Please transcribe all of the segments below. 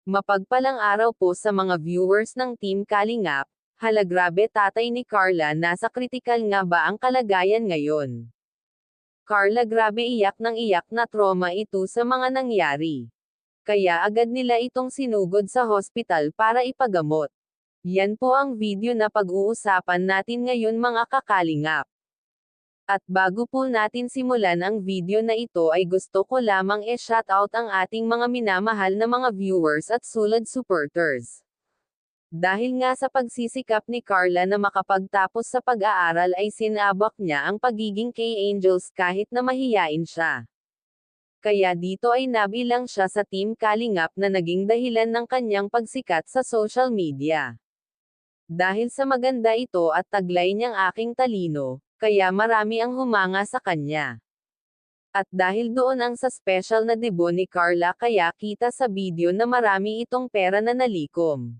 Mapagpalang araw po sa mga viewers ng Team Kalingap. Hala grabe tatay ni Carla, nasa kritikal nga ba ang kalagayan ngayon? Carla, grabe, iyak ng iyak na trauma ito sa mga nangyari. Kaya agad nila itong sinugod sa hospital para ipagamot. Yan po ang video na pag-uusapan natin ngayon mga kakalingap. At bago po natin simulan ang video na ito ay gusto ko lamang shoutout ang ating mga minamahal na mga viewers at sulad supporters. Dahil nga sa pagsisikap ni Carla na makapagtapos sa pag-aaral ay sinabak niya ang pagiging K-Angels kahit na mahiyain siya. Kaya dito ay nabilang siya sa Team Kalingap na naging dahilan ng kanyang pagsikat sa social media. Dahil sa maganda ito at taglay niyang aking talino, kaya marami ang humanga sa kanya. At dahil doon ang sa special na debut ni Carla, kaya kita sa video na marami itong pera na nalikom.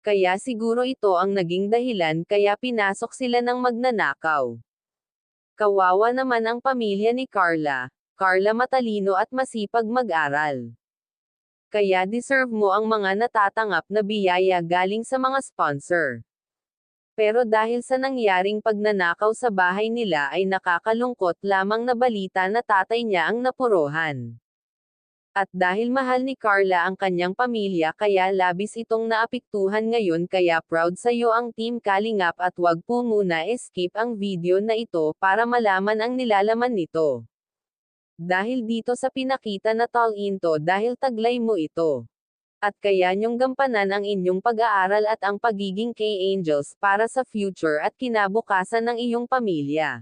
Kaya siguro ito ang naging dahilan kaya pinasok sila ng magnanakaw. Kawawa naman ang pamilya ni Carla. Carla matalino at masipag mag-aral. Kaya deserve mo ang mga natatanggap na biyaya galing sa mga sponsor. Pero dahil sa nangyaring pagnanakaw sa bahay nila ay nakakalungkot lamang na balita na tatay niya ang napuruhan. At dahil mahal ni Carla ang kanyang pamilya kaya labis itong naapektuhan ngayon, kaya proud sa iyo ang Team Kalingap at wag po muna skip ang video na ito para malaman ang nilalaman nito. Dahil dito sa pinakita na talento dahil taglay mo ito. At kaya niyong gampanan ang inyong pag-aaral at ang pagiging K-Angels para sa future at kinabukasan ng iyong pamilya.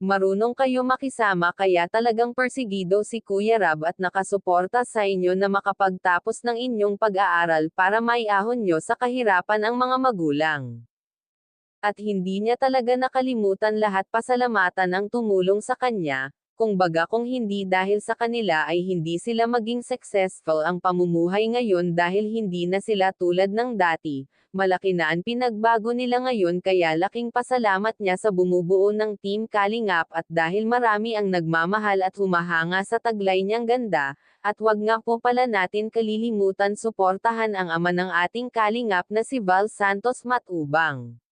Marunong kayo makisama kaya talagang persigido si Kuya Rab at nakasuporta sa inyo na makapagtapos ng inyong pag-aaral para maiahon nyo sa kahirapan ang mga magulang. At hindi niya talaga nakalimutan lahat pasalamatan ang tumulong sa kanya. Kung baga kung hindi dahil sa kanila ay hindi sila maging successful ang pamumuhay ngayon dahil hindi na sila tulad ng dati. Malaki na ang pinagbago nila ngayon kaya laking pasalamat niya sa bumubuo ng Team Kalingap at dahil marami ang nagmamahal at humahanga sa taglay niyang ganda. At wag nga po pala natin kalilimutan suportahan ang ama ng ating Kalingap na si Val Santos Matubang.